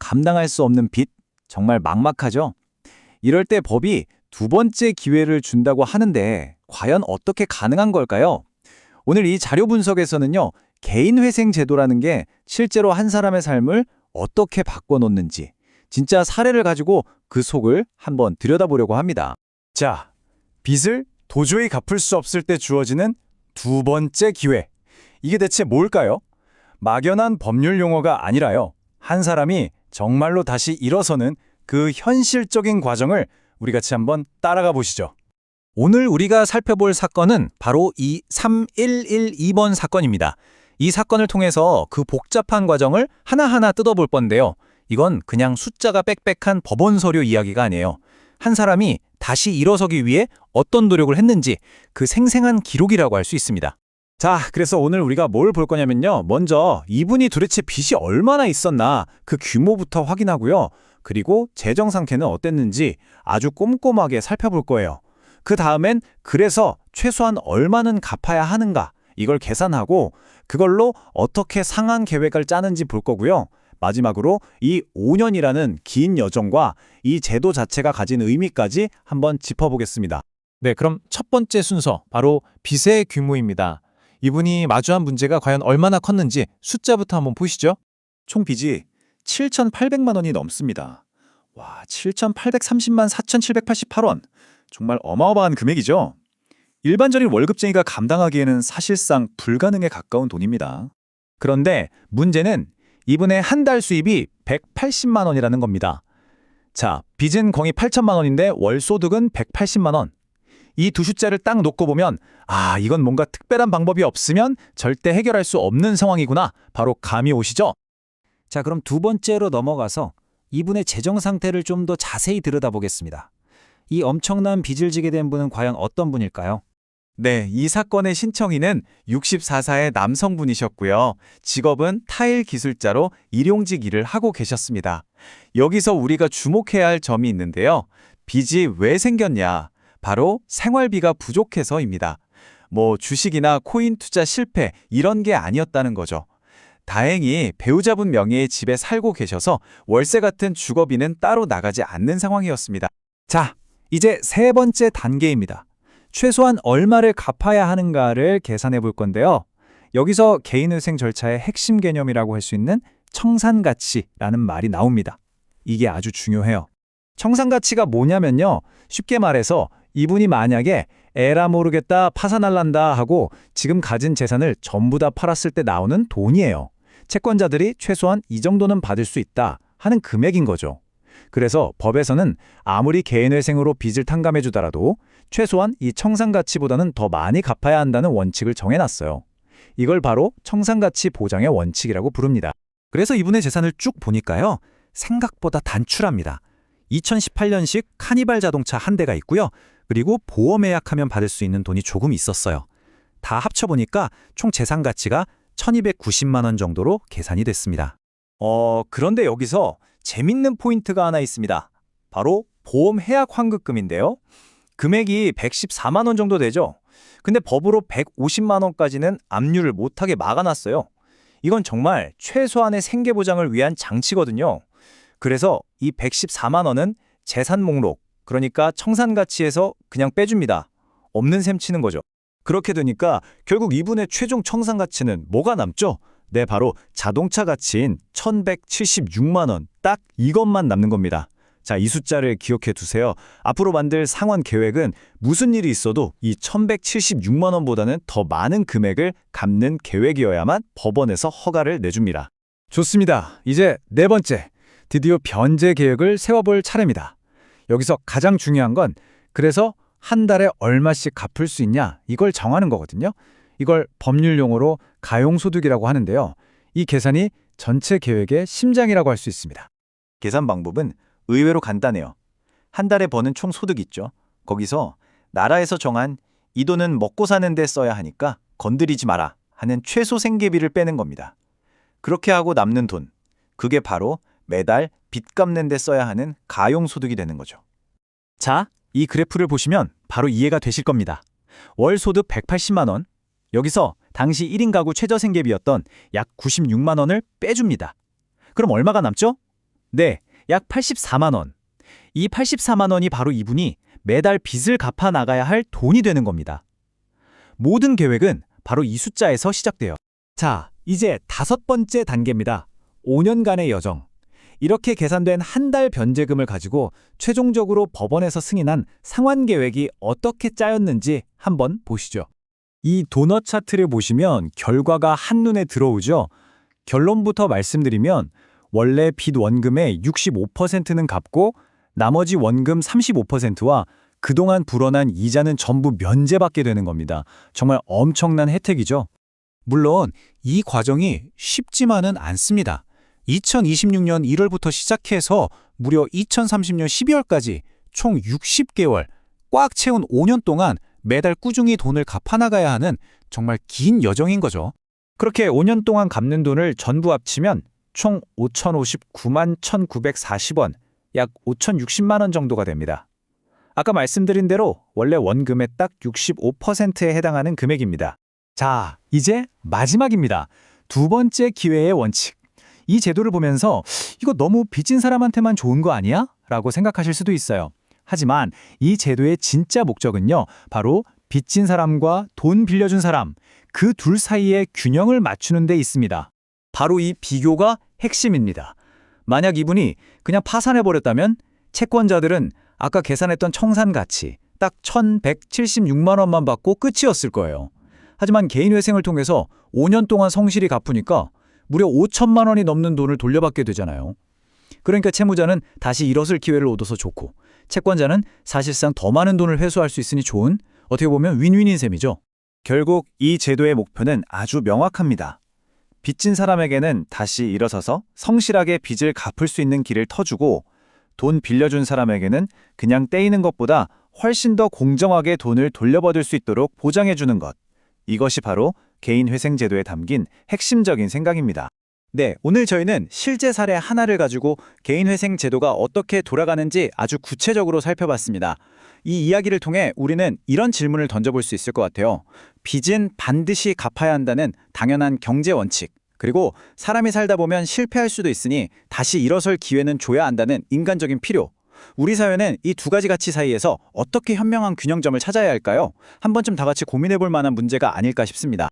감당할 수 없는 빚, 정말 막막하죠? 이럴 때 법이 두 번째 기회를 준다고 하는데 과연 어떻게 가능한 걸까요? 오늘 이 자료 분석에서는요, 개인회생 제도라는 게 실제로 한 사람의 삶을 어떻게 바꿔놓는지, 진짜 사례를 가지고 그 속을 한번 들여다보려고 합니다. 자, 빚을 도저히 갚을 수 없을 때 주어지는 두 번째 기회. 이게 대체 뭘까요? 막연한 법률 용어가 아니라요. 한 사람이 정말로 다시 일어서는 그 현실적인 과정을 우리 같이 한번 따라가 보시죠. 오늘 우리가 살펴볼 사건은 바로 이 3112번 사건입니다. 이 사건을 통해서 그 복잡한 과정을 하나하나 뜯어볼 건데요. 이건 그냥 숫자가 빽빽한 법원 서류 이야기가 아니에요. 한 사람이 다시 일어서기 위해 어떤 노력을 했는지 그 생생한 기록이라고 할 수 있습니다. 자, 그래서 오늘 우리가 뭘 볼 거냐면요. 먼저 이분이 도대체 빚이 얼마나 있었나 그 규모부터 확인하고요. 그리고 재정 상태는 어땠는지 아주 꼼꼼하게 살펴볼 거예요. 그 다음엔 그래서 최소한 얼마는 갚아야 하는가 이걸 계산하고 그걸로 어떻게 상환 계획을 짜는지 볼 거고요. 마지막으로 이 5년이라는 긴 여정과 이 제도 자체가 가진 의미까지 한번 짚어보겠습니다. 네, 그럼 첫 번째 순서, 바로 빚의 규모입니다. 이분이 마주한 문제가 과연 얼마나 컸는지 숫자부터 한번 보시죠. 총 빚이 7,800만 원이 넘습니다. 와, 7,830만 4,788원. 정말 어마어마한 금액이죠? 일반적인 월급쟁이가 감당하기에는 사실상 불가능에 가까운 돈입니다. 그런데 문제는 이분의 한 달 수입이 180만 원이라는 겁니다. 자, 빚은 거의 8천만 원인데 월 소득은 180만 원. 이 두 숫자를 딱 놓고 보면 이건 뭔가 특별한 방법이 없으면 절대 해결할 수 없는 상황이구나. 바로 감이 오시죠? 자, 그럼 두 번째로 넘어가서 이분의 재정 상태를 좀 더 자세히 들여다보겠습니다. 이 엄청난 빚을 지게 된 분은 과연 어떤 분일까요? 네, 이 사건의 신청인은 64세의 남성분이셨고요. 직업은 타일 기술자로 일용직 일을 하고 계셨습니다. 여기서 우리가 주목해야 할 점이 있는데요. 빚이 왜 생겼냐? 바로 생활비가 부족해서입니다. 주식이나 코인 투자 실패 이런 게 아니었다는 거죠. 다행히 배우자분 명의의 집에 살고 계셔서 월세 같은 주거비는 따로 나가지 않는 상황이었습니다. 자, 이제 세 번째 단계입니다. 최소한 얼마를 갚아야 하는가를 계산해 볼 건데요. 여기서 개인회생 절차의 핵심 개념이라고 할 수 있는 청산가치라는 말이 나옵니다. 이게 아주 중요해요. 청산가치가 뭐냐면요. 쉽게 말해서 이분이 만약에 에라 모르겠다 파산할란다 하고 지금 가진 재산을 전부 다 팔았을 때 나오는 돈이에요. 채권자들이 최소한 이 정도는 받을 수 있다 하는 금액인 거죠. 그래서 법에서는 아무리 개인회생으로 빚을 탕감해주더라도 최소한 이 청산가치보다는 더 많이 갚아야 한다는 원칙을 정해놨어요. 이걸 바로 청산가치 보장의 원칙이라고 부릅니다. 그래서 이분의 재산을 쭉 보니까요. 생각보다 단출합니다. 2018년식 카니발 자동차 한 대가 있고요. 그리고 보험 예약하면 받을 수 있는 돈이 조금 있었어요. 다 합쳐보니까 총 재산 가치가 1,290만 원 정도로 계산이 됐습니다. 그런데 여기서 재밌는 포인트가 하나 있습니다. 바로 보험 해약 환급금인데요. 금액이 114만 원 정도 되죠. 근데 법으로 150만 원까지는 압류를 못하게 막아놨어요. 이건 정말 최소한의 생계 보장을 위한 장치거든요. 그래서 이 114만 원은 재산 목록, 그러니까 청산가치에서 그냥 빼줍니다. 없는 셈 치는 거죠. 그렇게 되니까 결국 이분의 최종 청산가치는 뭐가 남죠? 네, 바로 자동차 가치인 1,176만 원, 딱 이것만 남는 겁니다. 자, 이 숫자를 기억해 두세요. 앞으로 만들 상환 계획은 무슨 일이 있어도 이 1,176만 원보다는 더 많은 금액을 갚는 계획이어야만 법원에서 허가를 내줍니다. 좋습니다. 이제 네 번째, 드디어 변제 계획을 세워볼 차례입니다. 여기서 가장 중요한 건 그래서 한 달에 얼마씩 갚을 수 있냐 이걸 정하는 거거든요. 이걸 법률 용어로 가용소득이라고 하는데요. 이 계산이 전체 계획의 심장이라고 할 수 있습니다. 계산 방법은 의외로 간단해요. 한 달에 버는 총 소득 있죠. 거기서 나라에서 정한 이 돈은 먹고 사는 데 써야 하니까 건드리지 마라 하는 최소 생계비를 빼는 겁니다. 그렇게 하고 남는 돈, 그게 바로 매달 빚 갚는 데 써야 하는 가용소득이 되는 거죠. 자, 이 그래프를 보시면 바로 이해가 되실 겁니다. 월 소득 180만 원, 여기서 당시 1인 가구 최저생계비였던 약 96만 원을 빼줍니다. 그럼 얼마가 남죠? 네, 약 84만 원. 이 84만 원이 바로 이분이 매달 빚을 갚아 나가야 할 돈이 되는 겁니다. 모든 계획은 바로 이 숫자에서 시작돼요. 자, 이제 5번째 단계입니다. 5년간의 여정. 이렇게 계산된 한 달 변제금을 가지고 최종적으로 법원에서 승인한 상환 계획이 어떻게 짜였는지 한번 보시죠. 이 도넛 차트를 보시면 결과가 한눈에 들어오죠. 결론부터 말씀드리면 원래 빚 원금의 65%는 갚고 나머지 원금 35%와 그동안 불어난 이자는 전부 면제받게 되는 겁니다. 정말 엄청난 혜택이죠. 물론 이 과정이 쉽지만은 않습니다. 2026년 1월부터 시작해서 무려 2030년 12월까지 총 60개월, 꽉 채운 5년 동안 매달 꾸준히 돈을 갚아나가야 하는 정말 긴 여정인 거죠. 그렇게 5년 동안 갚는 돈을 전부 합치면 총 5,059만 1,940원, 약 5,060만 원 정도가 됩니다. 아까 말씀드린 대로 원래 원금의 딱 65%에 해당하는 금액입니다. 자, 이제 마지막입니다. 2번째 기회의 원칙. 이 제도를 보면서 이거 너무 빚진 사람한테만 좋은 거 아니야? 라고 생각하실 수도 있어요. 하지만 이 제도의 진짜 목적은요, 바로 빚진 사람과 돈 빌려준 사람, 그 둘 사이의 균형을 맞추는 데 있습니다. 바로 이 비교가 핵심입니다. 만약 이분이 그냥 파산해버렸다면 채권자들은 아까 계산했던 청산 가치 딱 1,176만 원만 받고 끝이었을 거예요. 하지만 개인회생을 통해서 5년 동안 성실히 갚으니까 무려 5천만 원이 넘는 돈을 돌려받게 되잖아요. 그러니까 채무자는 다시 일어설 기회를 얻어서 좋고 채권자는 사실상 더 많은 돈을 회수할 수 있으니 좋은, 어떻게 보면 윈윈인 셈이죠. 결국 이 제도의 목표는 아주 명확합니다. 빚진 사람에게는 다시 일어서서 성실하게 빚을 갚을 수 있는 길을 터주고 돈 빌려준 사람에게는 그냥 떼이는 것보다 훨씬 더 공정하게 돈을 돌려받을 수 있도록 보장해주는 것. 이것이 바로 개인회생제도에 담긴 핵심적인 생각입니다. 네, 오늘 저희는 실제 사례 하나를 가지고 개인회생 제도가 어떻게 돌아가는지 아주 구체적으로 살펴봤습니다. 이 이야기를 통해 우리는 이런 질문을 던져볼 수 있을 것 같아요. 빚은 반드시 갚아야 한다는 당연한 경제 원칙, 그리고 사람이 살다 보면 실패할 수도 있으니 다시 일어설 기회는 줘야 한다는 인간적인 필요. 우리 사회는 이 두 가지 가치 사이에서 어떻게 현명한 균형점을 찾아야 할까요? 한 번쯤 다 같이 고민해 볼 만한 문제가 아닐까 싶습니다.